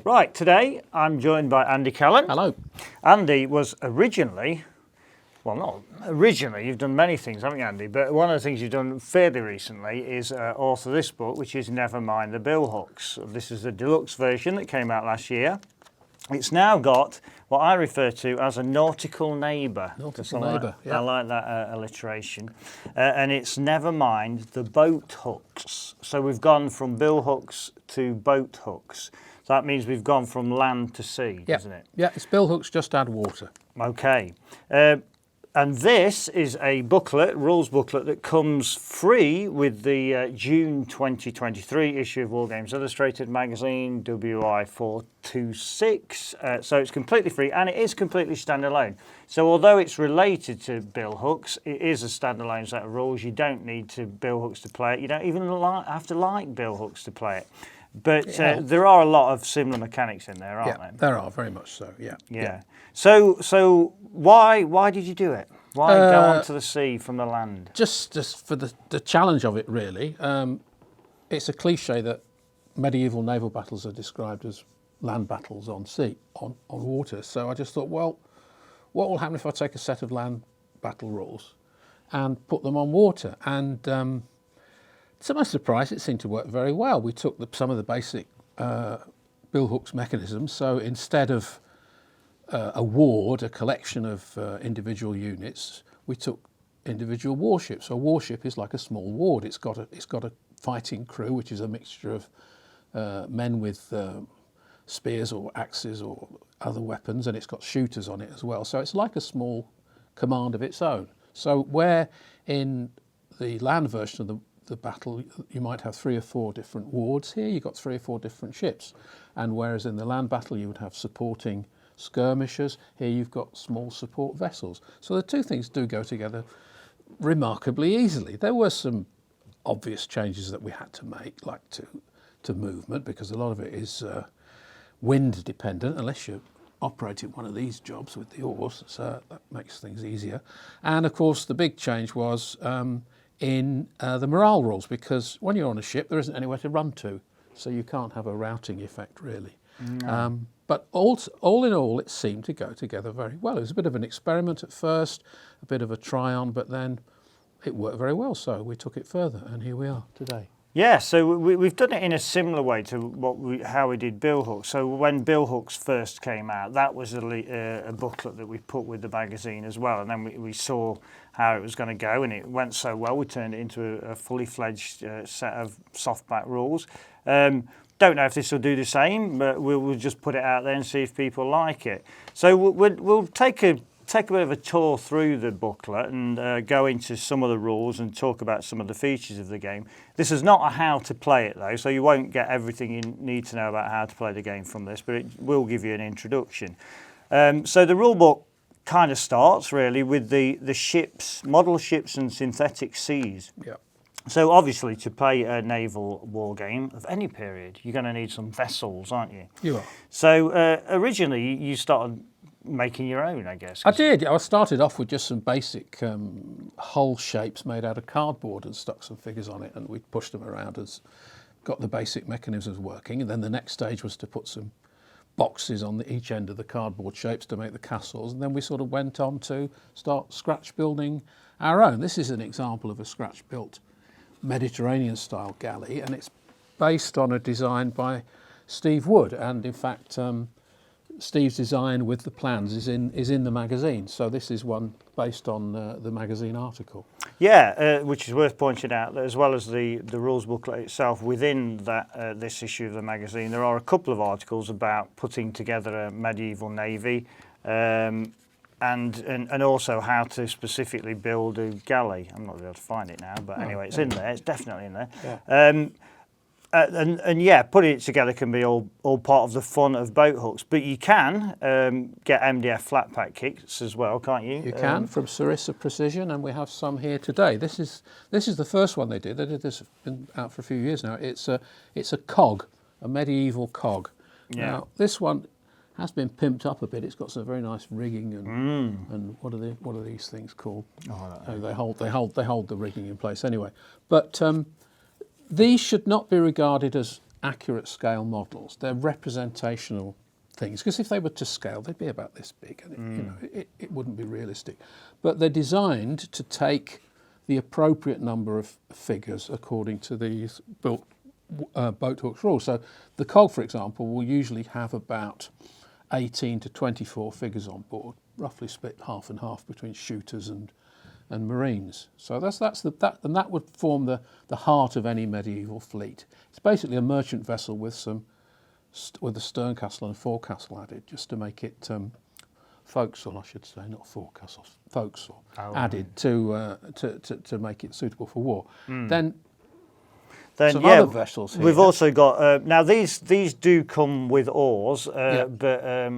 Right, today I'm joined by Andy Callan. Hello. Andy was originally, well not originally, you've done many things, haven't you, Andy? But one of the things you've done fairly recently is author this book, which is Mind the Billhooks. This is the deluxe version that came out last year. It's now got what I refer to as a nautical neighbour. Nautical neighbour, yeah. I like that alliteration. And it's Mind the Boathooks. So we've gone from billhooks to boat hooks. So that means we've gone from land to sea, doesn't it? Yeah, it's billhooks, just add water. Okay. And this is a booklet, rules booklet, that comes free with the June 2023 issue of Wargames Illustrated magazine, WI426. So it's completely free and it is completely standalone. So although it's related to billhooks, it is a standalone set of rules. You don't need to billhooks to play it. You don't even have to like billhooks to play it. But there are a lot of similar mechanics in there, aren't there? There are, very much so, yeah. So why did you do it? Why go onto the sea from the land? Just for the challenge of it, really. It's a cliche that medieval naval battles are described as land battles on sea, on water. So I just thought, well, what will happen if I take a set of land battle rules and put them on water? And to my surprise, it seemed to work very well. We took some of the basic billhooks mechanisms. So instead of a ward, a collection of individual units, we took individual warships. So a warship is like a small ward. It's got a fighting crew, which is a mixture of men with spears or axes or other weapons, and it's got shooters on it as well. So it's like a small command of its own. So where in the land version of the battle you might have 3 or 4 different wards, here you've got 3 or 4 different ships. And whereas in the land battle you would have supporting skirmishers, here you've got small support vessels. So the two things do go together remarkably easily. There were some obvious changes that we had to make, like to movement, because a lot of it is wind dependent, unless you're operating one of these jobs with the oars, so that makes things easier. And of course the big change was in the morale rules, because when you're on a ship there isn't anywhere to run to, so you can't have a routing effect really. No. But all in all, it seemed to go together very well. It was a bit of an experiment at first, a bit of a try-on, but then it worked very well, so we took it further, and here we are today. Yeah, so we've done it in a similar way to how we did Billhooks. So when Billhooks first came out, that was a booklet that we put with the magazine as well, and then we saw how it was going to go, and it went so well, we turned it into a fully fledged set of softback rules. Don't know if this will do the same, but we'll just put it out there and see if people like it. So we'll take a bit of a tour through the booklet and go into some of the rules and talk about some of the features of the game. This is not a how to play it though, so you won't get everything you need to know about how to play the game from this, but it will give you an introduction. So the rule book kind of starts really with the ships, model ships and synthetic seas. Yeah. So obviously to play a naval war game of any period, you're going to need some vessels, aren't you? You are. So originally you started making your own, I guess. I did. I started off with just some basic hull shapes made out of cardboard and stuck some figures on it, and we pushed them around and got the basic mechanisms working. And then the next stage was to put some boxes on each end of the cardboard shapes to make the castles, and then we sort of went on to start scratch building our own. This is an example of a scratch built Mediterranean style galley, and it's based on a design by Steve Wood, and in fact Steve's design with the plans is in the magazine, so this is one based on the magazine article. Yeah, which is worth pointing out that as well as the rules booklet itself, within that this issue of the magazine there are a couple of articles about putting together a medieval navy, and also how to specifically build a galley. I'm not able to find it now, but anyway, it's in there. It's definitely in there. Yeah. And yeah, putting it together can be all part of the fun of boat hooks. But you can get MDF flat pack kits as well, can't you? You can, from Sarissa Precision, and we have some here today. This is the first one they did. They did this, been out for a few years now. It's a cog, a medieval cog. Yeah. Now this one has been pimped up a bit. It's got some very nice rigging and what are these things called? They hold the rigging in place anyway. But these should not be regarded as accurate scale models. They're representational things, because if they were to scale, they'd be about this big, and it wouldn't be realistic. But they're designed to take the appropriate number of figures according to these Boathooks rules. So the cog, for example, will usually have about 18 to 24 figures on board, roughly split half and half between shooters and marines. So and that would form the heart of any medieval fleet. It's basically a merchant vessel with a stern castle and a forecastle added, just to make it forecastle, I should say, not forecastle, forecastle added to make it suitable for war. Then some other vessels here. We've also got now these do come with oars, but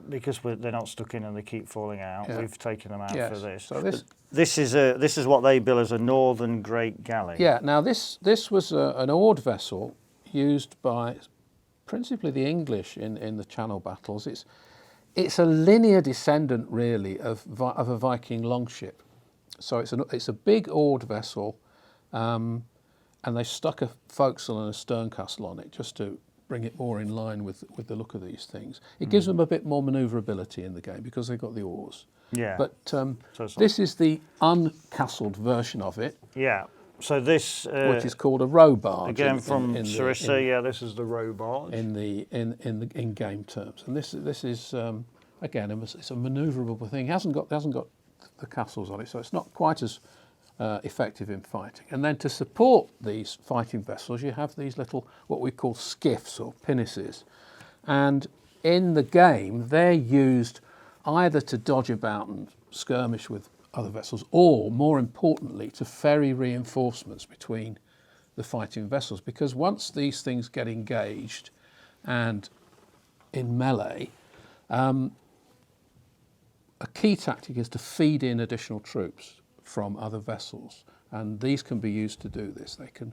because they're not stuck in and they keep falling out, we've taken them out for this. So this is what they bill as a northern great galley. Yeah. Now this was an oared vessel used by principally the English in the Channel battles. It's a linear descendant, really, of a Viking longship. So it's a big oared vessel, and they stuck a forecastle and a stern castle on it just to bring it more in line with the look of these things. It gives them a bit more manoeuvrability in the game because they've got the oars. Yeah. But this is the uncastled version of it. Yeah. So this, which is called a row barge. Again from Sarissa, this is the row barge in game terms, and this is again it's a manoeuvrable thing. It hasn't got the castles on it, so it's not quite as effective in fighting. And then to support these fighting vessels, you have these little what we call skiffs or pinnaces, and in the game they're used either to dodge about and skirmish with other vessels, or more importantly to ferry reinforcements between the fighting vessels, because once these things get engaged and in melee, a key tactic is to feed in additional troops from other vessels, and these can be used to do this. They can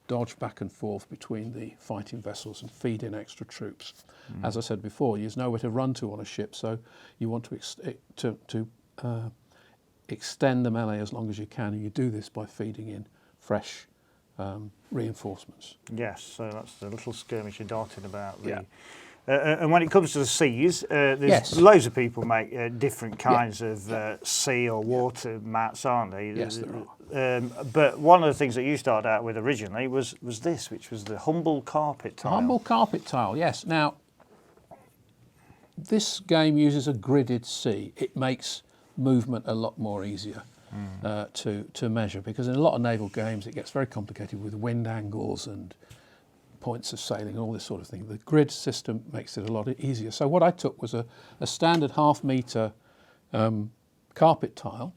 dodge back and forth between the fighting vessels and feed in extra troops. As I said before, there's nowhere to run to on a ship, so you want to extend the melee as long as you can, and you do this by feeding in fresh reinforcements. Yes, so that's the little skirmisher darting about. And when it comes to the seas, there's loads of people make different kinds of sea or water mats, aren't they? Yes, there are. But one of the things that you started out with originally was this, which was the humble carpet tile. Humble carpet tile, yes. Now, this game uses a gridded sea. It makes movement a lot more easier to measure, because in a lot of naval games it gets very complicated with wind angles and points of sailing and all this sort of thing. The grid system makes it a lot easier. So what I took was a standard half-metre carpet tile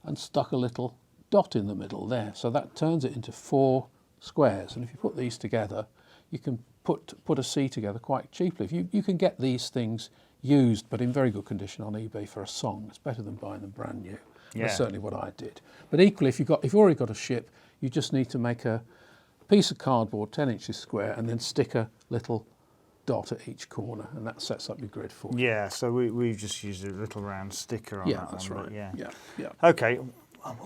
and stuck a little dot in the middle there. So that turns it into 4 squares. And if you put these together, you can put a sea together quite cheaply. You can get these things used, but in very good condition on eBay for a song. It's better than buying them brand new. Yeah. That's certainly what I did. But equally, if you've already got a ship, you just need to make a piece of cardboard 10 inches square and then stick a little dot at each corner, and that sets up your grid for you. Yeah, so we've just used a little round sticker on that. Yeah, that's right. Yeah. Okay,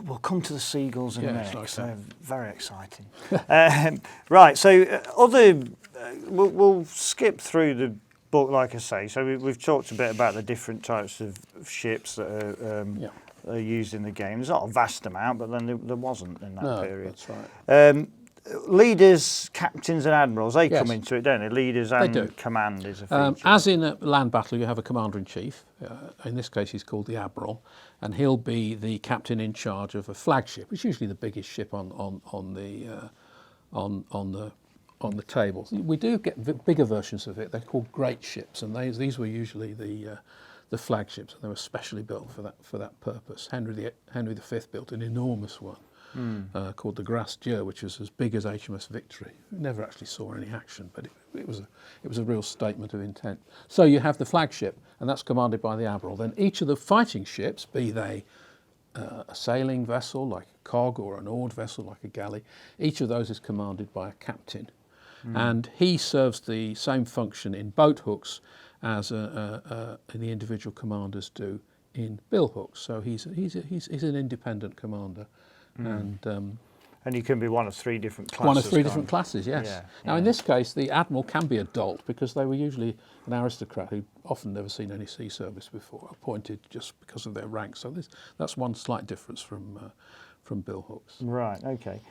we'll come to the seagulls in a minute. Okay. So very exciting. Right, so we'll skip through the book, like I say. So we've talked a bit about the different types of ships that are used in the game. There's not a vast amount, but then there wasn't in that period. That's right. Leaders, captains and admirals, they come into it, don't they? Leaders and command is a feature. As in a land battle, you have a commander-in-chief. In this case, he's called the admiral, and he'll be the captain in charge of a flagship. It's usually the biggest ship on the table. We do get bigger versions of it. They're called great ships, and these were usually the flagships, and they were specially built for that purpose. Henry V built an enormous one. Called the Grace Dieu, which was as big as HMS Victory. It never actually saw any action, but it was a real statement of intent. So you have the flagship, and that's commanded by the admiral. Then each of the fighting ships, be they a sailing vessel like a cog or an oared vessel like a galley, each of those is commanded by a captain, and he serves the same function in Boathooks as the individual commanders do in Billhooks. So he's an independent commander. And And you can be one of 3 different classes. One of 3 different classes, yes. Yeah, Now, in this case, the admiral can be a dolt because they were usually an aristocrat who'd often never seen any sea service before, appointed just because of their rank. So that's one slight difference from Billhooks. Right, okay.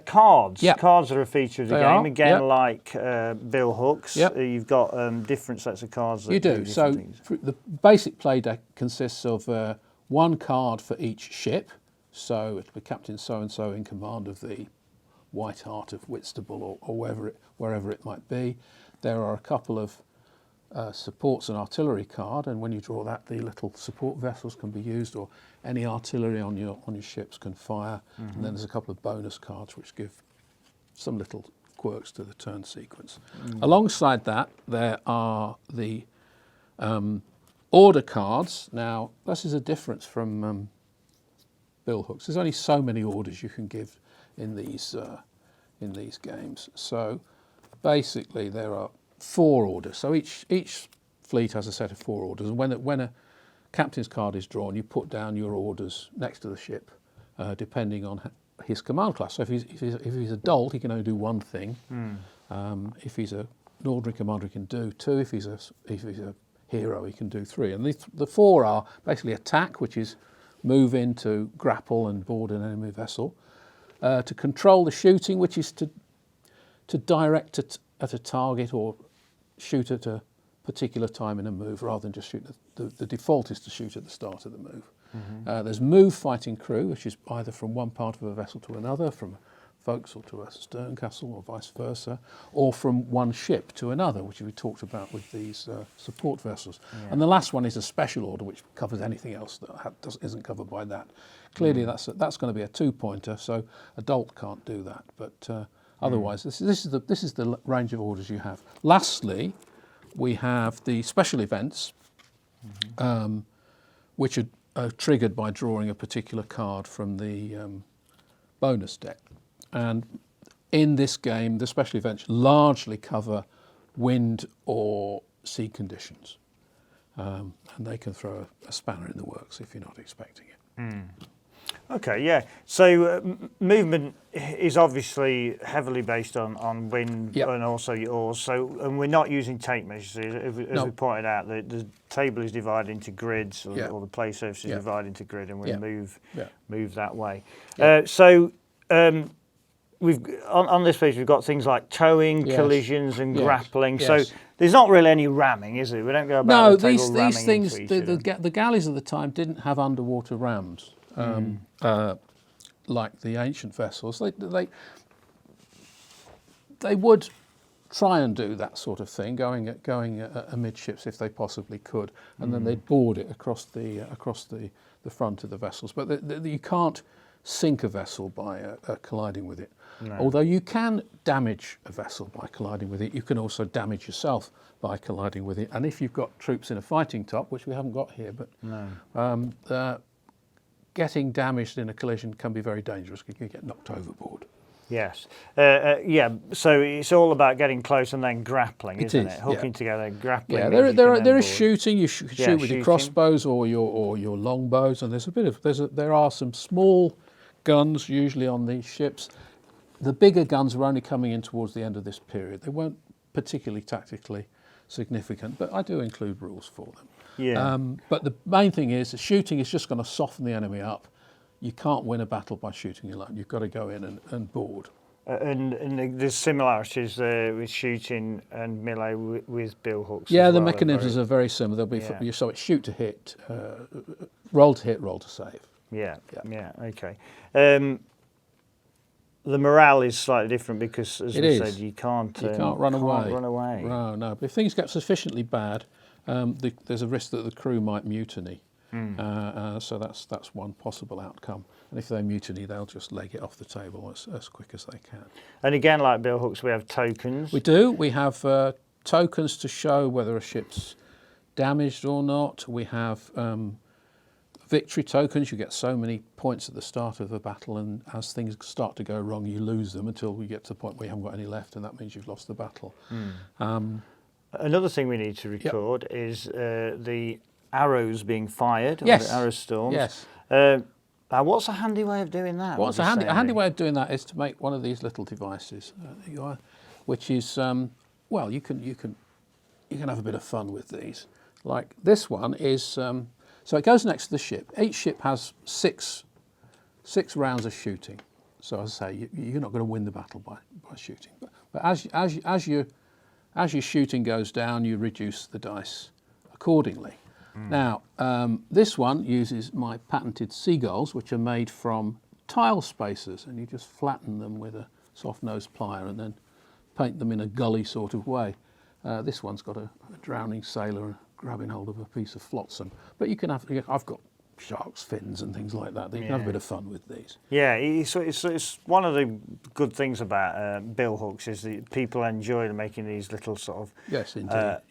Cards. Yep. Cards are a feature of the They game. are, Again, yep. like Billhooks, Yep. You've got different sets of cards that You do. different So things. the basic play deck consists of 1 card for each ship. So it'll be Captain so-and-so in command of the White Hart of Whitstable or wherever it might be. There are a couple of supports and artillery card, and when you draw that, the little support vessels can be used, or any artillery on your ships can fire. And then there's a couple of bonus cards which give some little quirks to the turn sequence. Alongside that, there are the order cards. Now, this is a difference from Billhooks. There's only so many orders you can give in these games. So basically, there are 4 orders. So each fleet has a set of 4 orders, and when a captain's card is drawn, you put down your orders next to the ship, depending on his command class. So if he's a dolt, he can only do 1 thing. If he's an ordinary commander, he can do 2. If he's a hero, he can do 3. And the 4 are basically attack, which is move in to grapple and board an enemy vessel. To control the shooting, which is to direct at a target or shoot at a particular time in a move, rather than just shoot. The default is to shoot at the start of the move. There's move fighting crew, which is either from one part of a vessel to another, from a forecastle to a stern castle or vice versa, or from one ship to another, which we talked about with these support vessels. And the last one is a special order, which covers anything else that isn't covered by that. Clearly, that's going to be a 2-pointer, so a dolt can't do that. But otherwise, this is the range of orders you have. Lastly, we have the special events, which are triggered by drawing a particular card from the bonus deck. And in this game, the special events largely cover wind or sea conditions. And they can throw a spanner in the works if you're not expecting it. Okay, yeah. So movement is obviously heavily based on wind and also your oars. So, and we're not using tape measures. As we pointed out, the table is divided into grids, or the play surface is divided into grid, and we move that way. We've on this page we've got things like towing, collisions, and grappling. So there's not really any ramming, is there? We don't go about the table ramming these things. into each other. The galleys of the time didn't have underwater rams like the ancient vessels. They would try and do that sort of thing, going amidships if they possibly could, and then they'd board it across the front of the vessels. But you can't sink a vessel by colliding with it. No. Although you can damage a vessel by colliding with it, you can also damage yourself by colliding with it. And if you've got troops in a fighting top, which we haven't got here, but getting damaged in a collision can be very dangerous. You can get knocked overboard. Yes. So it's all about getting close and then grappling, isn't it? Hooking together, grappling. Yeah, there is shooting. You shoot with your crossbows or your longbows, and there are some small guns usually on these ships. The bigger guns are only coming in towards the end of this period. They weren't particularly tactically significant, but I do include rules for them. Yeah. But the main thing is shooting is just going to soften the enemy up. You can't win a battle by shooting alone. You've got to go in and board. And there's similarities with shooting and melee with Billhooks. Yeah, the mechanisms are very similar. They'll be so it's shoot to hit, roll to hit, roll to save. Yeah. Okay. The morale is slightly different because, as we said, you can't run away. No. But if things get sufficiently bad, there's a risk that the crew might mutiny. So that's one possible outcome. And if they mutiny, they'll just leg it off the table as quick as they can. And again, like Billhooks, we have tokens. We do. We have tokens to show whether a ship's damaged or not. We have victory tokens. You get so many points at the start of a battle, and as things start to go wrong, you lose them until we get to the point where you haven't got any left, and that means you've lost the battle. Another thing we need to record is the arrows being fired, or yes. the arrow storms. Yes. Now, what's a handy way of doing that? What's a handy way of doing that is to make one of these little devices, which is well, you can have a bit of fun with these. Like this one is so it goes next to the ship. Each ship has six rounds of shooting. So as I say, you're not going to win the battle by shooting. But as your shooting goes down, you reduce the dice accordingly. Now, this one uses my patented seagulls, which are made from tile spacers, and you just flatten them with a soft nose plier and then paint them in a gully sort of way. This one's got a drowning sailor grabbing hold of a piece of flotsam. But you can have, I've got shark's fins and things like that. You can have a bit of fun with these. Yeah, it's one of the good things about Billhooks is that people enjoy making these little sort of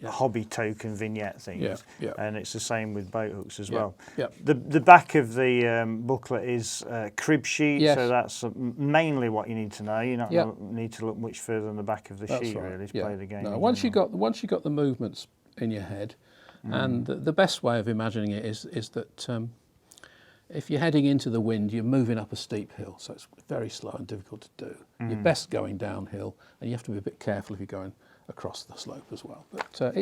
hobby token vignette things. And it's the same with boat hooks as well. The back of the booklet is crib sheet, so that's mainly what you need to know. You don't need to look much further than the back of the sheet really to play the game. No, once you got the movements in your head, and the best way of imagining it is that if you're heading into the wind, you're moving up a steep hill, so it's very slow and difficult to do. You're best going downhill, and you have to be a bit careful if you're going across the slope as well. But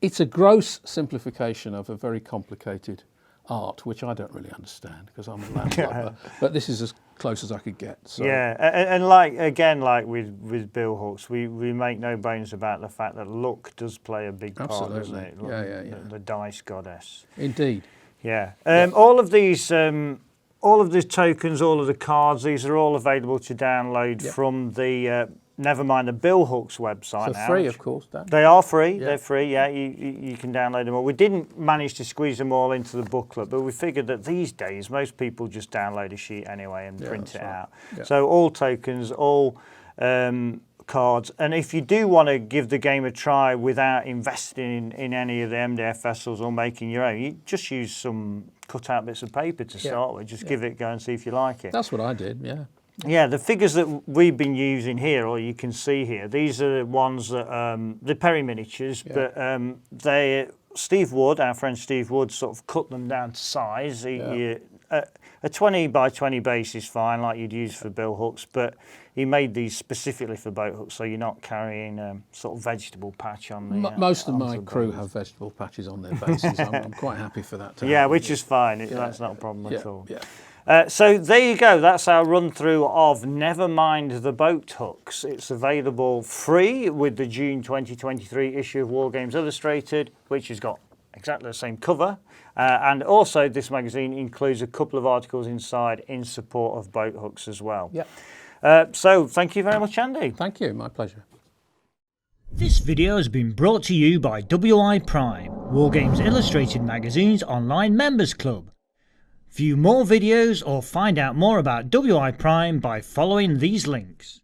it's a gross simplification of a very complicated art, which I don't really understand because I'm a landlubber. But this is as close as I could get. So. Yeah, and like with Billhooks, we make no bones about the fact that luck does play a big part, doesn't it? The dice goddess. Indeed. Yeah. All of these tokens, all of the cards, these are all available to download from the never mind the Billhooks website. So now, free, of course, Dan. They are free. Yeah. They're free. Yeah, you can download them all. We didn't manage to squeeze them all into the booklet, but we figured that these days most people just download a sheet anyway and print it out. Yeah. So all tokens, all cards, and if you do want to give the game a try without investing in any of the MDF vessels or making your own, you just use some cut out bits of paper to start with. Just give it a go and see if you like it. That's what I did. Yeah. Yeah, the figures that we've been using here, or you can see here, these are the ones that the Perry miniatures, but Steve Wood, our friend Steve Wood, sort of cut them down to size. A 20 by 20 base is fine, like you'd use for Billhooks, but he made these specifically for boat hooks, so you're not carrying sort of vegetable patch on the. Most of my crew have vegetable patches on their bases. I'm quite happy for that. Which is fine. That's not a problem at all. So there you go. That's our run through of Never Mind the Boathooks. It's available free with the June 2023 issue of Wargames Illustrated, which has got exactly the same cover. And also this magazine includes a couple of articles inside in support of boat hooks as well. So thank you very much, Andy. Thank you, my pleasure. This video has been brought to you by WiPrime, Wargames Illustrated magazine's online members club. View more videos or find out more about WiPrime by following these links.